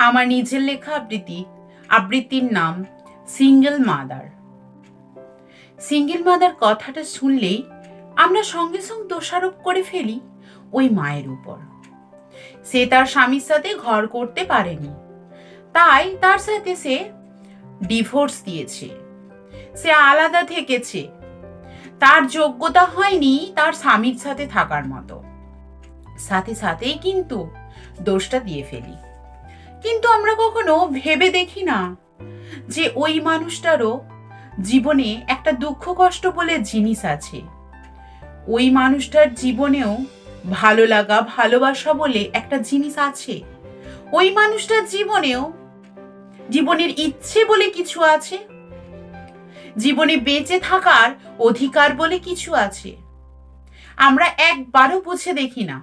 আমার নিজের লেখা আবৃত্তির নাম সিঙ্গেল মাদার। সিঙ্গেল মাদার কথাটা শুনলেই আমরা সঙ্গে সঙ্গে দোষারোপ করে ফেলি ওই মায়ের উপর। সে তার স্বামীর সাথে ঘর করতে পারেনি, তাই তার সাথে সে ডিভোর্স দিয়েছে, সে আলাদা থেকেছে, তার যোগ্যতা হয়নি তার স্বামীর সাথে থাকার মতো। সাথে সাথেই কিন্তু দোষটা দিয়ে ফেলি। কিন্তু আমরা কখনো ভেবে দেখি না যে ওই মানুষটারও জীবনে একটা দুঃখ কষ্ট বলে জিনিস আছে। ওই মানুষটার জীবনেও ভালো লাগা ভালোবাসা বলে একটা জিনিস আছে। ওই মানুষটার জীবনেও জীবনের ইচ্ছে বলে কিছু আছে, জীবনে বেঁচে থাকার অধিকার বলে কিছু আছে। আমরা একবারও বুঝে দেখি না।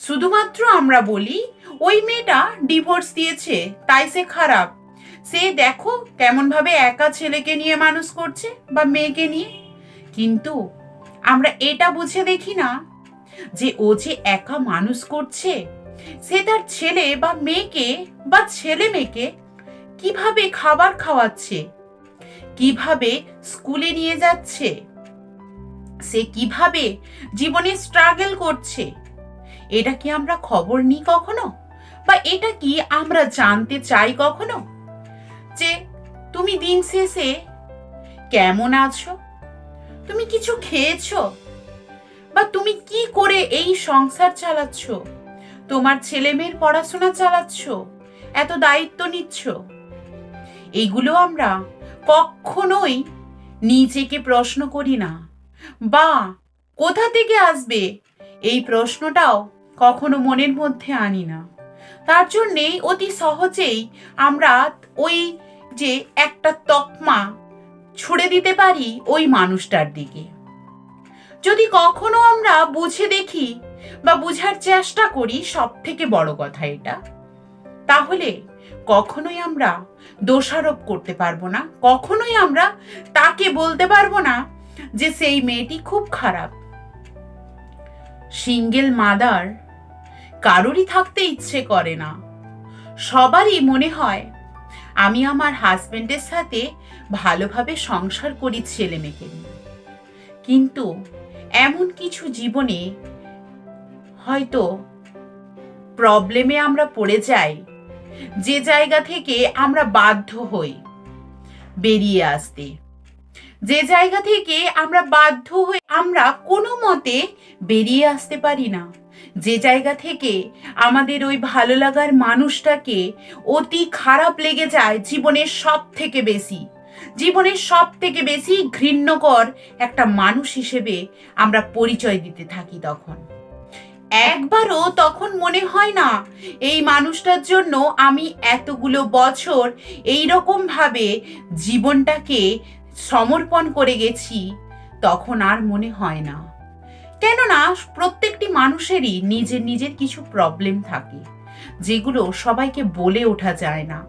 শুধুমাত্র আমরা বলি ওই মেয়েটা ডিভোর্স দিয়েছে তাই সে খারাপ, সে দেখো কেমন ভাবে একা ছেলেকে নিয়ে মানুষ করছে বা মেয়েকে নিয়ে। কিন্তু আমরা এটা বুঝে দেখি না যে ও যে একা মানুষ করছে, সে তার ছেলে বা মেয়েকে বা ছেলে মেয়েকে কিভাবে খাবার খাওয়াচ্ছে, কিভাবে স্কুলে নিয়ে যাচ্ছে, সে কিভাবে জীবনে স্ট্রাগল করছে, এটা কি আমরা খবর নিই কখনো? বা এটা কি আমরা জানতে চাই কখনো যে তুমি দিন শেষে কেমন আছো, তুমি কিছু খেয়েছো, বা তুমি কি করে এই সংসার চালাচ্ছ, তোমার ছেলে মেয়ের পড়াশোনা চালাচ্ছ, এত দায়িত্ব নিচ্ছ? এইগুলো আমরা কখনোই নিজেকে প্রশ্ন করি না, বা কোথা থেকে আসবে এই প্রশ্নটাও কখনো মনের মধ্যে আনি না। তার জন্যেই অতি সহজেই আমরা ওই যে একটা তকমা ছুড়ে দিতে পারি ওই মানুষটার দিকে। যদি কখনো আমরা বুঝে দেখি বা বুঝার চেষ্টা করি, সব থেকে বড় কথা এটা, তাহলে কখনোই আমরা দোষারোপ করতে পারবো না, কখনোই আমরা তাকে বলতে পারবো না যে সেই মেয়েটি খুব খারাপ। সিঙ্গেল মাদার কারোরই থাকতে ইচ্ছে করে না। সবারই মনে হয় আমি আমার হাজবেন্ডের সাথে ভালোভাবে সংসার করি ছেলে মেয়েকে নিয়ে। কিন্তু এমন কিছু জীবনে হয়তো প্রবলেমে আমরা পড়ে যাই, যে জায়গা থেকে আমরা বাধ্য হই বেরিয়ে আসতে, যে জায়গা থেকে আমরা বাধ্য হই আমরা কোনো মতে বেরিয়ে আসতে পারি না, যে জায়গা থেকে আমাদের ওই ভালো লাগার মানুষটাকে অতি খারাপ লেগে যায়, জীবনের সব থেকে বেশি ঘৃণ্যকর একটা মানুষ হিসেবে আমরা পরিচয় দিতে থাকি। একবারও তখন মনে হয় না এই মানুষটার জন্য আমি এতগুলো বছর এইরকম ভাবে জীবনটাকে সমর্পণ করে গেছি, তখন আর মনে হয় না। কেননা প্রত্যেকটি মানুষেরই নিজের নিজের কিছু প্রবলেম থাকে, যেগুলো সবাইকে বলে ওঠা যায় না,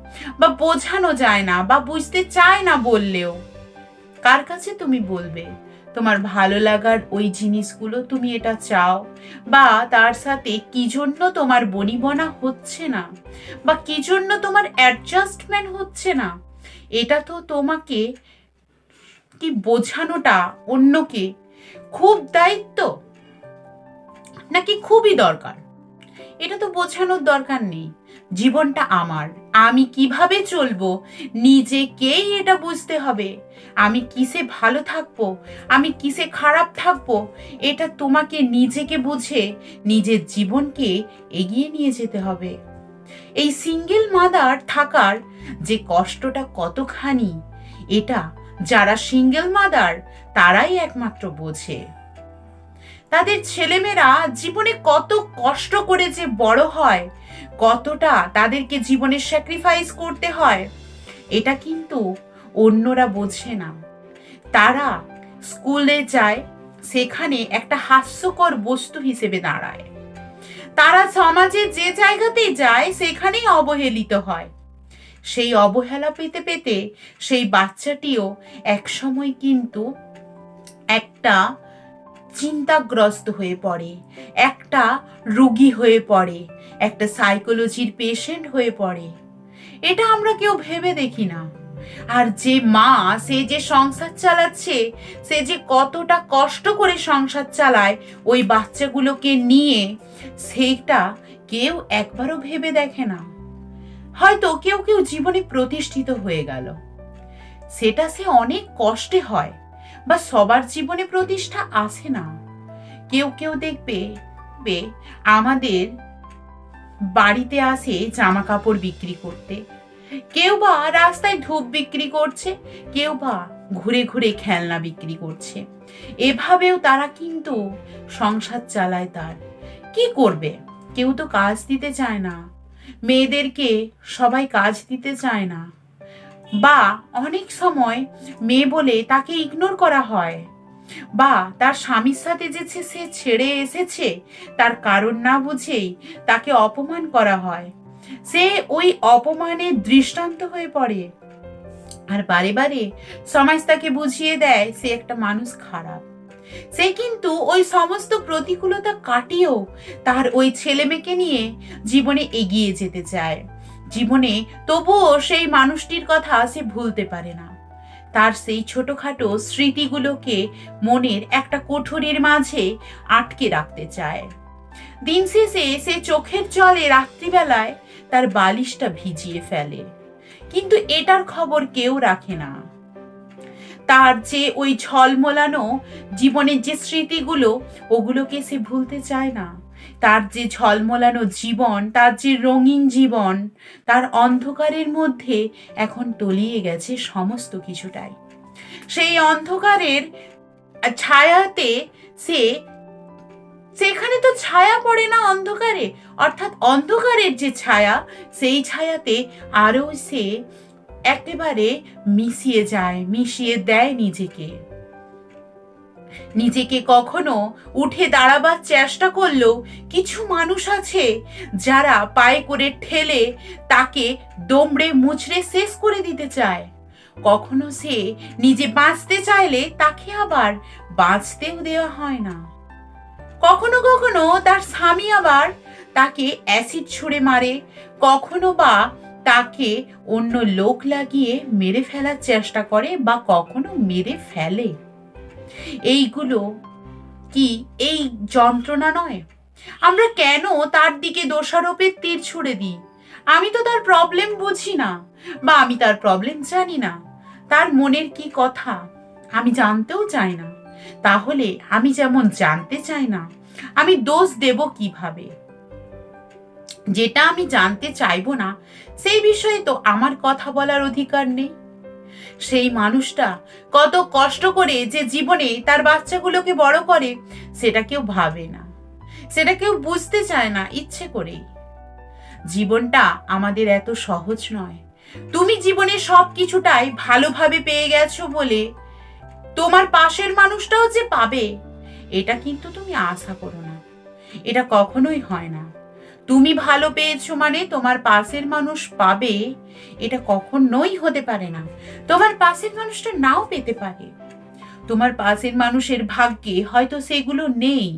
বা বোঝানো যায় না, বা বুঝতে চায় না বললেও। কার কাছে তুমি বলবে তোমার ভালো লাগার ওই জিনিসগুলো, তুমি এটা চাও, বা তার সাথে কি জন্য তোমার বনিবনা হচ্ছে না, বা কি জন্য তোমার অ্যাডজাস্টমেন্ট হচ্ছে না, এটা তো তোমাকে কি বোঝানোটা অন্যকে খুব দায়িত্ব নাকি খুবই দরকার? এটা তো বোঝানোর দরকার নেই। জীবনটা আমার, আমি কিভাবে চলবো নিজেকেই এটা বুঝতে হবে। আমি কিসে ভালো থাকবো, আমি কিসে খারাপ থাকবো, এটা তোমাকে নিজেকে বুঝে নিজের জীবনকে এগিয়ে নিয়ে যেতে হবে। এই সিঙ্গেল মাদার থাকার যে কষ্টটা কতখানি, এটা যারা সিঙ্গেল মাদার তারাই একমাত্র বোঝে। তাদের ছেলেমেয়েরা জীবনে কত কষ্ট করে যে বড় হয়, কতটা তাদেরকে জীবনে স্যাক্রিফাইস করতে হয়, এটা কিন্তু অন্যরা বোঝে না। তারা স্কুলে যায়, সেখানে একটা হাস্যকর বস্তু হিসেবে দাঁড়ায়। তারা সমাজে যে জায়গাতেই যায় সেখানেই অবহেলিত হয়। সেই অবহেলা পেতে পেতে সেই বাচ্চাটিও একসময় কিন্তু একটা চিন্তাগ্রস্ত হয়ে পড়ে, একটা রোগী হয়ে পড়ে, একটা সাইকোলজির পেশেন্ট হয়ে পড়ে। এটা আমরা কেউ ভেবে দেখি না। আর যে মা, সে যে সংসার চালাচ্ছে, সে যে কতটা কষ্ট করে সংসার চালায় ওই বাচ্চাগুলোকে নিয়ে, সেইটা কেউ একবারও ভেবে দেখে না। হয়তো কেউ কেউ জীবনে প্রতিষ্ঠিত হয়ে গেল, সেটা সে অনেক কষ্টে হয়, বা সবার জীবনে প্রতিষ্ঠা আসে না। কেউ কেউ দেখবে আমাদের বাড়িতে আসে জামা কাপড় বিক্রি করতে, কেউ বা রাস্তায় ধূপ বিক্রি করছে, কেউ বা ঘুরে ঘুরে খেলনা বিক্রি করছে। এভাবেও তারা কিন্তু সংসার চালায়। তার কি করবে? কেউ তো কাজ দিতে চায় না, মেয়েদেরকে সবাই কাজ দিতে চায় না, বা অনেক সময় মেয়ে বলে তাকে ইগনোর করা হয়, বা তার স্বামীর সাথে যে সে ছেড়ে এসেছে তার কারণ না বুঝেই তাকে অপমান করা হয়। সে ওই অপমানের দৃষ্টান্ত হয়ে পড়ে, আর বারে বারে সমাজ তাকে বুঝিয়ে দেয় সে একটা মানুষ খারাপ। সে কিন্তু ওই সমস্ত প্রতিকূলতা কাটিয়েও তার ওই ছেলে মেয়েকে নিয়ে জীবনে এগিয়ে যেতে চায়। জীবনে তবুও সেই মানুষটির কথা সে ভুলতে পারে না। তার সেই ছোটখাটো স্মৃতিগুলোকে মনের একটা কোঠরির মাঝে আটকে রাখতে চায়। দিন শেষে সে চোখের জলে রাত্রিবেলায় তার বালিশটা ভিজিয়ে ফেলে, কিন্তু এটার খবর কেউ রাখে না। তার যে ওই ঝলমলানো জীবনের যে স্মৃতিগুলো, ওগুলোকে সে ভুলতে চায় না। তার যে ঝলমলানো জীবন, তার যে রঙিন জীবন, তার অন্ধকারের মধ্যে এখন তলিয়ে গেছে সমস্ত কিছুটাই। সেই অন্ধকারের ছায়াতে সেখানে তো ছায়া পড়ে না অন্ধকারে, অর্থাৎ অন্ধকারের যে ছায়া, সেই ছায়াতে আরো সে একেবারে মিশিয়ে দেয় নিজেকে কখনো উঠে দাঁড়াবার চেষ্টা করলেও কিছু মানুষ আছে যারা পায়ে করে ঠেলে তাকে দমড়ে মুচড়ে শেষ করে দিতে চায়। কখনো সে নিজে বাঁচতে চাইলে তাকে আবার বাঁচতেও দেওয়া হয় না। কখনো কখনো তার স্বামী আবার তাকে অ্যাসিড ছুঁড়ে মারে, কখনো বা তাকে অন্য লোক লাগিয়ে মেরে ফেলার চেষ্টা করে, বা কখনো মেরে ফেলে। এইগুলো কি এই যন্ত্রণা নয়? আমরা কেন তার দিকে দোষারোপের তীর ছুড়ে দিই? আমি তো তার প্রবলেম বুঝি না, বা আমি তার প্রবলেম জানি না। তার মনের কি কথা আমি জানতেও চাই না। তাহলে আমি যেমন জানতে চাই না, আমি দোষ দেব কিভাবে? যেটা আমি জানতে চাইবো না, সেই বিষয়ে তো আমার কথা বলার অধিকার নেই। সেই মানুষটা কত কষ্ট করে যে জীবনে তার বাচ্চাগুলোকে বড় করে, সেটা কেউ ভাবে না, সেটা কেউ বুঝতে চায় না ইচ্ছে করেই। জীবনটা আমাদের এত সহজ নয়। তুমি জীবনে সব কিছুটাই ভালোভাবে পেয়ে গেছো বলে তোমার পাশের মানুষটাও যে পাবে, এটা কিন্তু তুমি আশা করো না। এটা কখনোই হয় না। তুমি ভালো পেয়েছো মানে তোমার পাশের মানুষ পাবে, এটা কখনোই হতে পারে না। তোমার পাশের মানুষটা নাও পেতে পারে। তোমার পাশের মানুষের ভাগ্যে হয়তো সেগুলো নেই।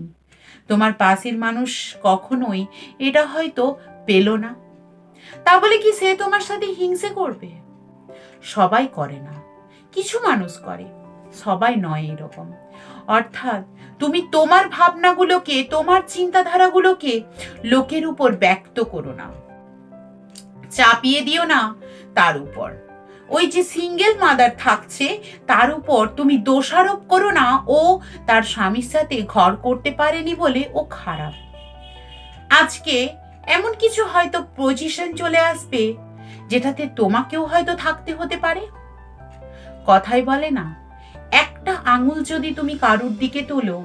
তোমার পাশের মানুষ কখনোই এটা হয়তো পেল না। তা বলে কি সে তোমার সাথে হিংসে করবে? সবাই করে না, কিছু মানুষ করে, সবাই নয় এরকম। অর্থাৎ তুমি তোমার ভাবনাগুলোকে, তোমার চিন্তাধারাগুলোকে লোকের উপর ব্যক্ত করো না, চাপিয়ে দিও না তার উপর। ওই যে সিঙ্গেল মাদার থাকছে তার উপর তুমি দোষারোপ করো না ও তার স্বামীর সাথে ঘর করতে পারেনি বলে ও খারাপ। আজকে এমন কিছু হয়তো পজিশন চলে আসবে যেটাতে তোমাকেও হয়তো থাকতে হতে পারে। কথাই বলে না, একটা আঙুল যদি তুমি কারুর দিকে তোলো,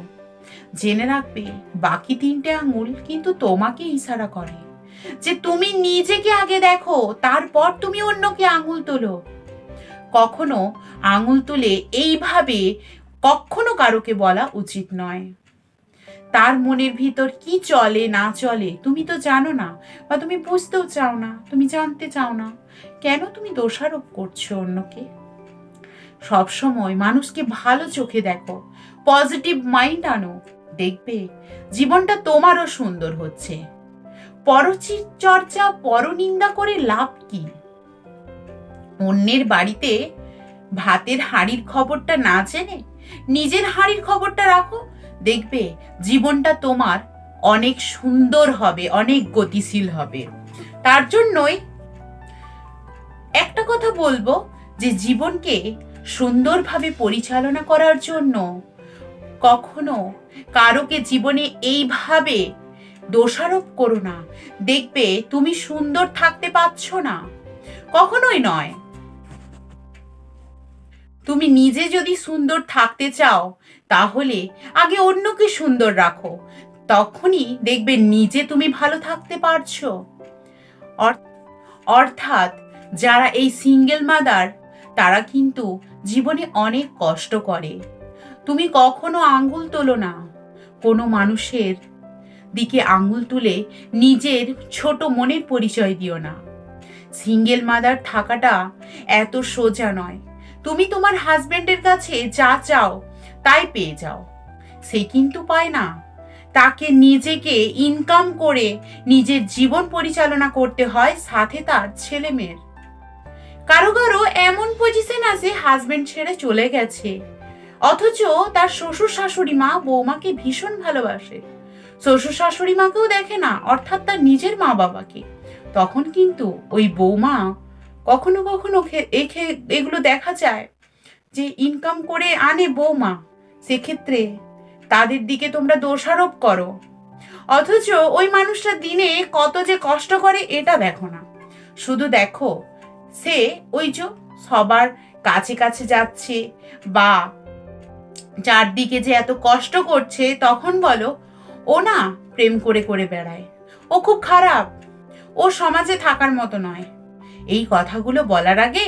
জেনে রাখবে বাকি 3টে আঙুল কিন্তু তোমাকে ইশারা করে যে তুমি নিজেকে আগে দেখো, তারপর তুমি অন্যকে আঙুল তোলো। কখনো আঙুল তুলে এইভাবে কখনো কারোকে বলা উচিত নয়। তার মনের ভিতর কি চলে না চলে তুমি তো জানো না, বা তুমি বুঝতেও চাও না, তুমি জানতে চাও না। কেন তুমি দোষারোপ করছো অন্যকে? সবসময় মানুষকে ভালো চোখে দেখো, পজিটিভ মাইন্ড আনো, দেখবে জীবনটা তোমারও সুন্দর হচ্ছে। পরচর্চা, পরনিন্দা করে লাভ কি? অন্যের বাড়িতে ভাতের হাঁড়ির খবরটা না জেনে নিজের হাঁড়ির খবরটা রাখো, দেখবে জীবনটা তোমার অনেক সুন্দর হবে, অনেক গতিশীল হবে। তার জন্যই একটা কথা বলবো যে জীবনকে সুন্দরভাবে পরিচালনা করার জন্য কখনো কারোকে জীবনে এইভাবে দোষারোপ করো না। দেখবে তুমি সুন্দর থাকতে পারছো না, কখনোই নয়। তুমি নিজে যদি সুন্দর থাকতে চাও তাহলে আগে অন্যকে সুন্দর রাখো, তখনই দেখবে নিজে তুমি ভালো থাকতে পারছো। অর্থাৎ যারা এই সিঙ্গেল মাদার তারা কিন্তু জীবনে অনেক কষ্ট করে। তুমি কখনো আঙ্গুল তোলো না, কোনো মানুষের দিকে আঙ্গুল তুলে নিজের ছোট মনের পরিচয় দিও না। সিঙ্গেল মাদার থাকাটা এত সোজা নয়। তুমি তোমার হাজবেন্ডের কাছে যা চাও তাই পেয়ে যাও, সে কিন্তু পায় না। তাকে নিজেকে ইনকাম করে নিজের জীবন পরিচালনা করতে হয়, সাথে তার ছেলে মেয়ের। কারো কারো এমন পজিশন আছে হাজবেন্ড ছেড়ে চলে গেছে, অথচ তার শ্বশুর শাশুড়ি মা বৌমাকে ভীষণ ভালোবাসে, শ্বশুর শাশুড়ি মাকেও দেখে না, অর্থাৎ তার নিজের মা বাবাকে। তখন কিন্তু ওই বৌমা কখনো কখনো এগুলো দেখা যায় যে ইনকাম করে আনে বৌমা, সেক্ষেত্রে তাদের দিকে তোমরা দোষারোপ করো, অথচ ওই মানুষটা দিনে কত যে কষ্ট করে এটা দেখো না। শুধু দেখো সে ওই যে সবার কাছে কাছে যাচ্ছে বা চারদিকে যে এত কষ্ট করছে, তখন বলো ও না প্রেম করে করে বেড়ায়, ও খুব খারাপ, ও সমাজে থাকার মতো নয়। এই কথাগুলো বলার আগে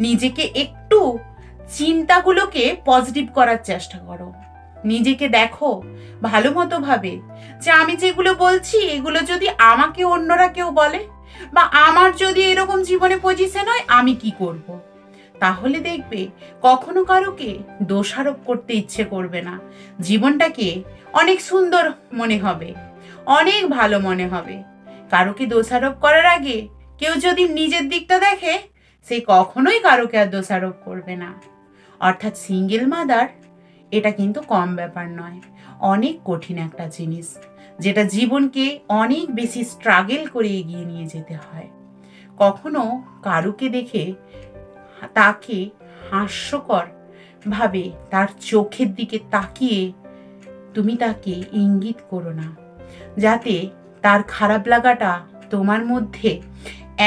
নিজেকে একটু চিন্তাগুলোকে পজিটিভ করার চেষ্টা করো। নিজেকে দেখো ভালো মতো ভাবে যে আমি যেগুলো বলছি এগুলো যদি আমাকে অন্যরা কেউ বলে বা আমার যদি এরকম জীবনে পজিশন হয় আমি কি করব। তাহলে দেখবে কখনো কারোকে দোষারোপ করতে ইচ্ছে করবে না, জীবনটাকে অনেক সুন্দর মনে হবে, অনেক ভালো মনে হবে। কারোকে দোষারোপ করার আগে কেউ যদি নিজের দিকটা দেখে সে কখনোই কারোকে আর দোষারোপ করবে না। অর্থাৎ সিঙ্গেল মাদার এটা কিন্তু কম ব্যাপার নয়, অনেক কঠিন একটা জিনিস, যেটা জীবনকে অনেক বেশি স্ট্রাগল করে এগিয়ে নিয়ে যেতে হয়। কখনো কারুকে দেখে তাকে হাস্যকর ভাবে তার চোখের দিকে তাকিয়ে তুমি তাকে ইঙ্গিত করো না, যাতে তার খারাপ লাগাটা তোমার মধ্যে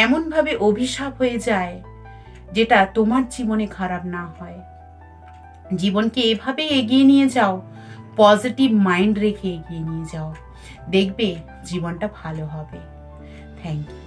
এমনভাবে অভিশাপ হয়ে যায় যেটা তোমার জীবনে খারাপ না হয়। জীবনকে এভাবে এগিয়ে নিয়ে যাও, পজিটিভ মাইন্ড রেখে এগিয়ে নিয়ে যাও, দেখবে জীবনটা ভালো হবে। Thank you.